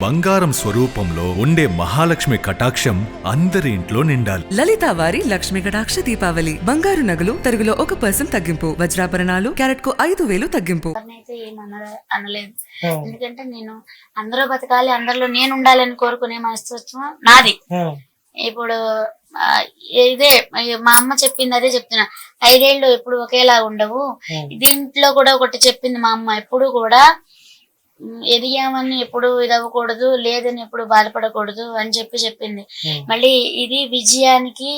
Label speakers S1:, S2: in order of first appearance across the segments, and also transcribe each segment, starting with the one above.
S1: బంగారం స్వరూపంలో ఉండే మహాలక్ష్మి కటాక్షం అందరి ఇంట్లో నిండాలి.
S2: లలితా వారి లక్ష్మి కటాక్ష దీపావళి. బంగారు నగలు తరుగులో 1% తగ్గింపు. వజ్రాభరణాలు క్యారెట్ కు 5,000 తగ్గింపు.
S3: అనలేదు, ఎందుకంటే నేను అందరూ బతకాలి, అందరిలో నేను ఉండాలని కోరుకునే మనస్తత్వం నాది. ఇప్పుడు ఇదే మా అమ్మ చెప్పింది, అదే చెప్తున్నా. 5 ఏళ్ళు ఎప్పుడు ఒకేలా ఉండవు. దీంట్లో కూడా ఒకటి చెప్పింది మా అమ్మ, ఎప్పుడు కూడా ఎదిగామని ఎప్పుడు ఇదవ్వకూడదు, లేదని ఎప్పుడు బాధపడకూడదు అని చెప్పింది. మళ్ళీ ఇది విజయానికి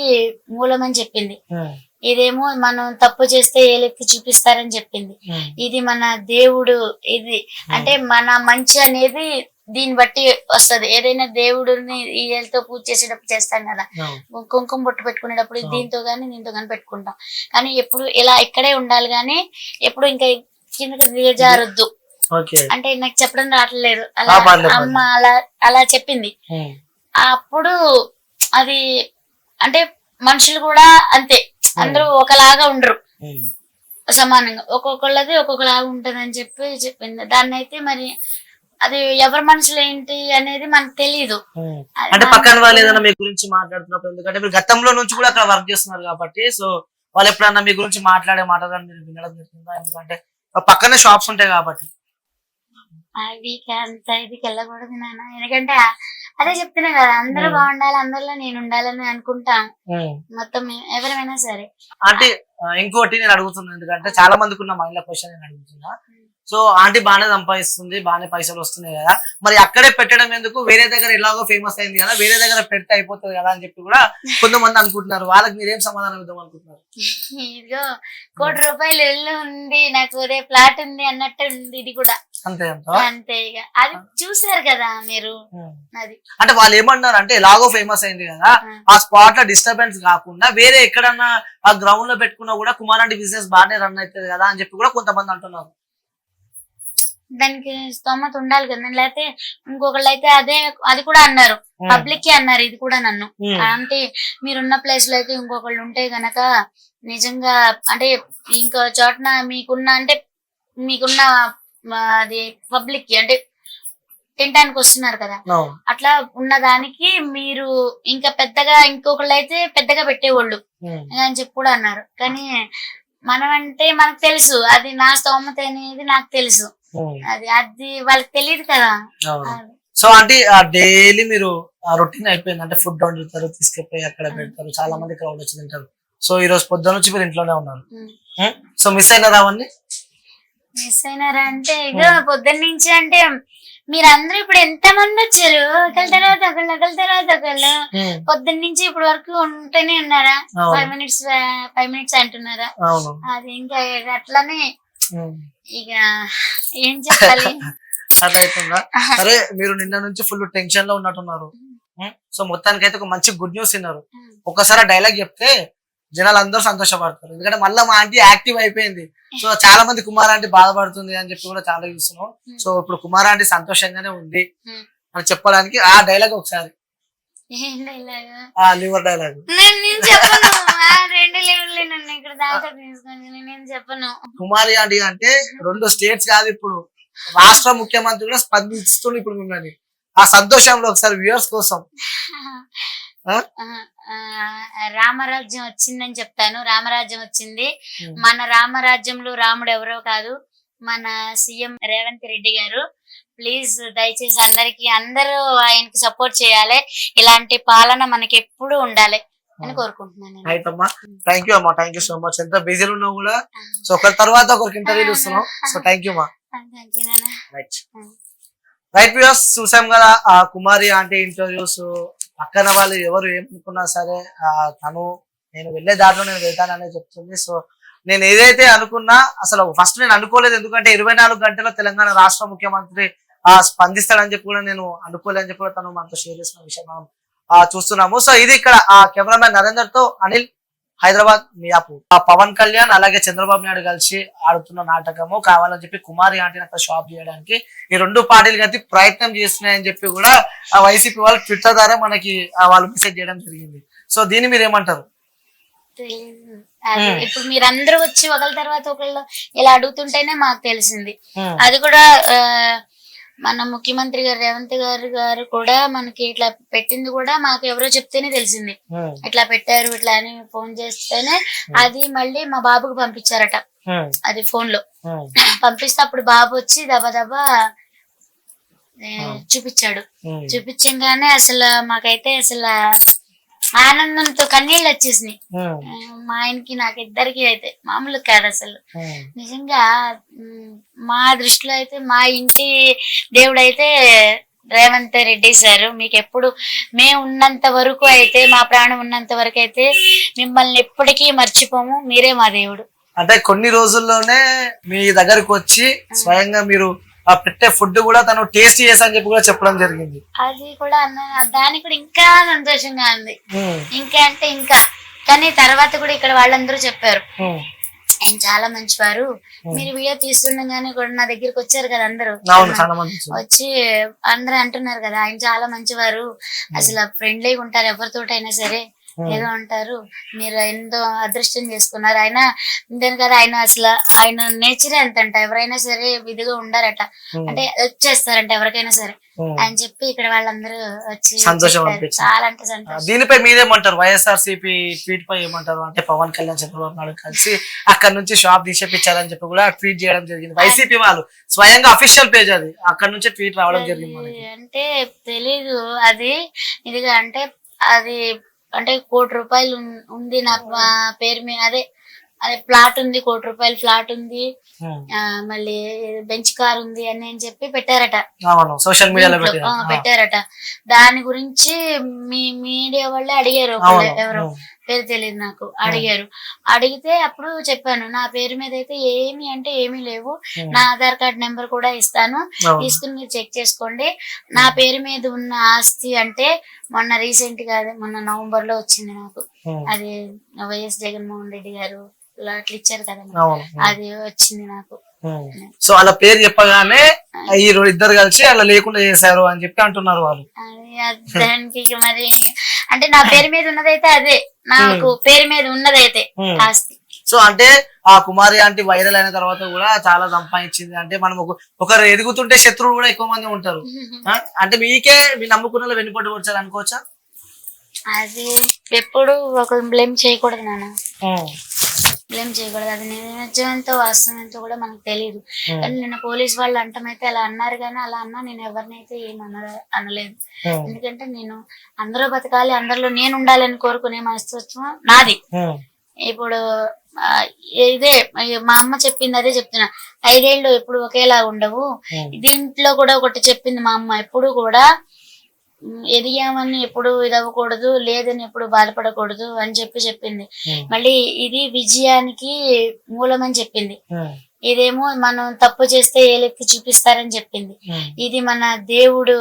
S3: మూలమని చెప్పింది. ఇదేమో మనం తప్పు చేస్తే ఏలెత్తి చూపిస్తారని చెప్పింది. ఇది మన దేవుడు, ఇది అంటే మన మంచి అనేది దీన్ని బట్టి వస్తది. ఏదైనా దేవుడిని ఈ ఏళ్ళతో పూజ చేసేటప్పుడు చేస్తాం కదా, కుంకుమ బొట్టు పెట్టుకునేటప్పుడు దీంతో గాని దీంతో గాని పెట్టుకుంటాం. కానీ ఎప్పుడు ఇలా ఇక్కడే ఉండాలి, గాని ఎప్పుడు ఇంకా కిందకి దిగజారొద్దు. అంటే నాకు చెప్పడం రావట్లేదు, అలా అమ్మ అలా చెప్పింది. అప్పుడు అది అంటే మనుషులు కూడా అంతే, అందరూ ఒకలాగా ఉండరు, సమానంగా ఒక్కొక్కళ్ళది ఒక్కొక్కలాగా ఉంటది అని చెప్పింది. దాన్ని అయితే మరి అది ఎవరి మనసులో ఏంటి అనేది మనకు తెలియదు.
S4: అంటే పక్కన వాళ్ళు ఏదైనా మీ గురించి మాట్లాడుతున్నప్పుడు, ఎందుకంటే మీరు గతంలో నుంచి కూడా అక్కడ వర్క్ చేస్తున్నారు కాబట్టి, సో వాళ్ళు ఎప్పుడన్నా మీ గురించి మాట్లాడే మాటలు మీరు వినడం జరుగుతుందా? ఎందుకంటే పక్కనే షాప్స్ ఉంటాయి కాబట్టి.
S3: ఇదికి వెళ్ళకూడదు నాన్న, ఎందుకంటే అదే చెప్తున్నా కదా, అందరూ బాగుండాలి, అందరిలో నేను ఉండాలని అనుకుంటాం మొత్తం ఎవరైనా సరే.
S4: అంటే ఇంకోటి నేను అడుగుతున్నాను, ఎందుకంటే చాలా మందికి ఉన్న మహిళా క్వశ్చన్ నేను అడుగుతున్నా. సో ఆంటీ బాగానే సంపాదిస్తుంది, బాగానే పైసలు వస్తున్నాయి కదా, మరి అక్కడే పెట్టడం ఎందుకు? వేరే దగ్గర ఎలాగో ఫేమస్ అయింది కదా, వేరే దగ్గర పెడితే అయిపోతుంది కదా అని చెప్పి కూడా కొంతమంది అనుకుంటున్నారు. వాళ్ళకి మీరేం సమాధానం ఇద్దాం అనుకుంటున్నారు?
S3: ఇదిగో ₹1,00,00,000 ఇల్లు ఉంది, నాకు అదే ఫ్లాట్ ఉంది అన్నట్టు ఉంది ఇది కూడా.
S4: అంతే
S3: అంతే, ఇక అది చూసారు కదా మీరు. అది
S4: అంటే వాళ్ళు ఏమన్నారు అంటే, ఎలాగో ఫేమస్ అయింది కదా, ఆ స్పాట్ లో డిస్టర్బెన్స్ కాకుండా వేరే ఎక్కడన్నా ఆ గ్రౌండ్ లో పెట్టుకున్నా కూడా కుమారాంటి బిజినెస్ బాగానే రన్ అవుతుంది కదా అని చెప్పి కూడా కొంతమంది అంటున్నారు.
S3: దానికి స్తోమత ఉండాలి కదా, లేకపోతే ఇంకొకళ్ళు అయితే అది కూడా అన్నారు, పబ్లిక్ కి అన్నారు ఇది కూడా నన్ను. అంటే మీరున్న ప్లేస్ లో అయితే ఇంకొకళ్ళు ఉంటే గనక నిజంగా అంటే ఇంకో చోటన మీకున్న అది పబ్లిక్ కి అంటే తినడానికి వస్తున్నారు కదా, అట్లా ఉన్నదానికి మీరు ఇంకా పెద్దగా ఇంకొకళ్ళు అయితే పెద్దగా పెట్టేవాళ్ళు అని చెప్పి కూడా అన్నారు. కానీ మనం అంటే మనకు తెలుసు, అది నా స్తోమత అనేది నాకు తెలుసు, అది వాళ్ళకి తెలియదు కదా.
S4: సో అంటే డైలీ మీరు రొటీన్ అయిపోయింది, అంటే ఫుడ్ వండుతారు, తీసుకెళ్ళి అక్కడ పెడతారు, చాలా మంది క్రౌడ్ వచ్చి తింటారు. సో ఈ రోజు పొద్దున నుంచి మీరు ఇంట్లోనే ఉన్నారు. సో మిస్ అయినారా అవన్నీ?
S3: మిస్ అయినారా అంటే ఇక పొద్దున్న నుంచి అంటే మీరందరూ ఇప్పుడు ఎంత మంది వచ్చారు, ఒకళ్ళ తర్వాత ఒకళ్ళు పొద్దున్న నుంచి ఇప్పుడు వరకు ఉంటూనే ఉన్నారా? 5 మినిట్స్ అంటున్నారా? అది ఇంకా అట్లానే ఇక ఏం చెప్పాలి.
S4: అట్లయితుందా? సరే, మీరు నిన్న నుంచి ఫుల్ టెన్షన్ లో ఉన్నట్టున్నారు. సో మొత్తానికి అయితే ఒక మంచి గుడ్ న్యూస్ విన్నారు. ఒక్కసారి డైలాగ్ చెప్తే జనాలు అందరూ సంతోషపడతారు, ఎందుకంటే మళ్ళీ మా ఆంటీ యాక్టివ్ అయిపోయింది. సో చాలా మంది కుమార్ ఆంటీ బాధపడుతుంది అని చెప్పి కూడా చాలా చూస్తున్నాం. సో ఇప్పుడు కుమార్ ఆంటీ సంతోషంగానే ఉంది అని చెప్పడానికి ఆ డైలాగ్ ఒకసారి, లివర్ డైలాగ్. కుమారి ఆంటీ అంటే 2 స్టేట్స్ కాదు, ఇప్పుడు రాష్ట్ర ముఖ్యమంత్రి కూడా స్పందిస్తుంది ఇప్పుడు మిమ్మల్ని. ఆ సంతోషంలో ఒకసారి వ్యూవర్స్ కోసం.
S3: రామరాజ్యం వచ్చిందని చెప్తాను. రామరాజ్యం వచ్చింది. మన రామరాజ్యంలో రాముడు ఎవరో కాదు, మన సీఎం రేవంత్ రెడ్డి గారు. ప్లీజ్ దయచేసి అందరూ ఆయనకి సపోర్ట్ చేయాలి. ఇలాంటి పాలన మనకి ఎప్పుడు ఉండాలి అని కోరుకుంటున్నాను.
S4: అయితమ్మా, థ్యాంక్ యూ అమ్మా, థ్యాంక్ యూ సో మచ్. ఎంత బిజీలో ఉన్నా కూడా సో ఒకరి తర్వాత ఒకరికి ఇంటర్వ్యూలు ఇస్తున్నాం. సో థ్యాంక్ యూ మా. రైట్ వ్యూవర్స్, చూసాం కదా ఆ కుమారి ఆంటీ ఇంటర్వ్యూస్. పక్కన వాళ్ళు ఎవరు ఏమనుకున్నా సరే తను నేను వెళ్లే దారిలో నేను వెళ్తాననే చెప్తుంది. సో నేను ఏదైతే అనుకున్నా, అసలు ఫస్ట్ నేను అనుకోలేదు, ఎందుకంటే 24 గంటల్లో తెలంగాణ రాష్ట్ర ముఖ్యమంత్రి స్పందిస్తాడని చెప్పి కూడా నేను అనుకోలేదని చెప్పి కూడా తను మనతో షేర్ చేసిన విషయం మనం చూస్తున్నాము. సో ఇది ఇక్కడ కెమెరామ్యాన్ నరేందర్ తో అనిల్, హైదరాబాద్ మియాపూర్. పవన్ కళ్యాణ్ అలాగే చంద్రబాబు నాయుడు కలిసి ఆడుతున్న నాటకము కావాలని చెప్పి కుమారి ఆంటీని అక్కడ షాప్ చేయడానికి ఈ 2 పార్టీలు కలిసి ప్రయత్నం చేస్తున్నాయని చెప్పి కూడా వైసీపీ వాళ్ళు ట్విట్టర్ ద్వారా మనకి వాళ్ళు మెసేజ్ చేయడం జరిగింది. సో దీన్ని మీరు ఏమంటారు?
S3: ఇప్పుడు మీరందరూ వచ్చి ఒకళ్ళ తర్వాత ఒకళ్ళు ఇలా అడుగుతుంటేనే మాకు తెలిసింది. అది కూడా మన ముఖ్యమంత్రి గారు రేవంత్ గారు కూడా మనకి ఇట్లా పెట్టింది కూడా మాకు ఎవరో చెప్తేనే తెలిసింది. ఇట్లా పెట్టారు ఇట్లా అని ఫోన్ చేస్తేనే అది మళ్ళీ మా బాబుకు పంపించారట. అది ఫోన్ లో పంపిస్తే అప్పుడు బాబు వచ్చి దబా చూపించాడు. చూపించగానే అసలు మాకైతే అసలు ఆనందంతో కన్నీళ్ళు వచ్చేసినాయి. మా ఆయనకి నాకు ఇద్దరికి అయితే మామూలు కాదు అసలు. నిజంగా మా దృష్టిలో అయితే మా ఇంటి దేవుడైతే రేవంత్ రెడ్డి సార్. మీకు ఎప్పుడు మేము ఉన్నంత వరకు అయితే, మా ప్రాణం ఉన్నంత వరకు అయితే మిమ్మల్ని ఎప్పటికీ మర్చిపోము. మీరే మా దేవుడు.
S4: అంటే కొన్ని రోజుల్లోనే మీ దగ్గరకు వచ్చి స్వయంగా మీరు ఆ పెట్టే ఫుడ్ కూడా తను టేస్ట్ చేసని చెప్పి కూడా చెప్పడం జరిగింది.
S3: అది కూడా అన్న దానికి కూడా ఇంకా సంతోషంగా ఉంది. ఇంకా అంటే ఇంకా కానీ తర్వాత కూడా ఇక్కడ వాళ్ళందరూ చెప్పారు ఆయన చాలా మంచివారు. మీరు వీడియో తీస్తుండగానే కూడా నా దగ్గరికి వచ్చారు కదా అందరూ వచ్చి అందరూ అంటున్నారు కదా ఆయన చాలా మంచివారు, అసలు ఫ్రెండ్లీగా ఉంటారు ఎవరితోటైనా సరే, ఏదో అంటారు. మీరు ఎంతో అదృష్టం చేసుకున్నారు. ఆయన ఇంతేను కదా ఆయన అసలు ఆయన నేచరే అంతంట. ఎవరైనా సరే విధిగా ఉండారట, అంటే వచ్చేస్తారంట ఎవరికైనా సరే అని చెప్పి ఇక్కడ వాళ్ళందరూ వచ్చి చాలా అంటే సంతోషం.
S4: దీనిపై మీరేమంటారు? వైఎస్ఆర్సీపీ ట్వీట్ పై ఏమంటారు? అంటే పవన్ కళ్యాణ్ చంద్రబాబు నాయుడు కలిసి అక్కడ నుంచి షాప్ తీసేపించారని చెప్పి కూడా ట్వీట్ చేయడం జరిగింది. వైసీపీ వాళ్ళు స్వయంగా అఫీషియల్ పేజ్ అది, అక్కడ నుంచి ట్వీట్ రావడం జరిగింది.
S3: అంటే తెలీదు అది ఇదిగా అంటే అది అంటే ₹1 కోటి ఉంది నా పేరు మీద. అదే ఫ్లాట్ ఉంది, ₹1 కోటి ఫ్లాట్ ఉంది, మళ్ళీ బెంచ్ కార్ ఉంది అని చెప్పి పెట్టారట
S4: సోషల్ మీడియాలో
S3: పెట్టారట. దాని గురించి మీ మీడియా వాళ్ళే అడిగారు, ఎవరో పేరు తెలియదు నాకు, అడిగారు. అడిగితే అప్పుడు చెప్పాను నా పేరు మీద అయితే ఏమి అంటే ఏమీ లేవు, నా ఆధార్ కార్డ్ నెంబర్ కూడా ఇస్తాను, తీసుకుని మీరు చెక్ చేసుకోండి. నా పేరు మీద ఉన్న ఆస్తి అంటే మొన్న రీసెంట్ గా మొన్న నవంబర్ లో వచ్చింది నాకు. అది వైఎస్ జగన్మోహన్ రెడ్డి గారు అట్లా ఇచ్చారు కదా, అది వచ్చింది నాకు.
S4: సో అలా పేరు చెప్పగానే ఈ ఇద్దరు కలిసి అలా లేకుండా చేశారు అని చెప్పి అంటున్నారు వాళ్ళు.
S3: దానికి మరి అంటే నా పేరు మీద ఉన్నదైతే అదే, నాకు పేరు మీద ఉన్నదైతే ఆస్తి.
S4: సో అంటే ఆ కుమారి ఆంటీ వైరల్ అయిన తర్వాత కూడా చాలా సంపాదించింది. అంటే మనం ఒకరు ఎదుగుతుంటే శత్రువులు కూడా ఎక్కువ మంది ఉంటారు. అంటే మీకే మీ నమ్ముకున్న వెనుపట్టు వచ్చారు అనుకోవచ్చా?
S3: అది ఎప్పుడు ఒక బ్లేమ్ చేయకూడదు నాన్న, బ్లేమ్ చేయకూడదు. అది నిజంతో వాస్తవంతో కూడా మనకు తెలియదు. కానీ నిన్న పోలీస్ వాళ్ళు అంటమైతే అలా అన్నారు, కానీ అలా అన్నా నేను ఎవరినైతే అనలేదు. ఎందుకంటే నేను అందరూ బతకాలి, అందరిలో నేను ఉండాలని కోరుకునే మనస్తత్వం నాది. ఇప్పుడు ఇదే మా అమ్మ చెప్పింది, అదే చెప్తున్నా. 5 ఏళ్ళు ఎప్పుడు ఒకేలా ఉండవు. దీంట్లో కూడా ఒకటి చెప్పింది మా అమ్మ, ఎప్పుడు కూడా ఎదిగామని ఎప్పుడు ఇదవ్వకూడదు, లేదని ఎప్పుడు బాధపడకూడదు అని చెప్పింది. మళ్ళీ ఇది విజయానికి మూలమని చెప్పింది. ఇదేమో మనం తప్పు చేస్తే ఏలెత్తి చూపిస్తారని చెప్పింది. ఇది మన దేవుడు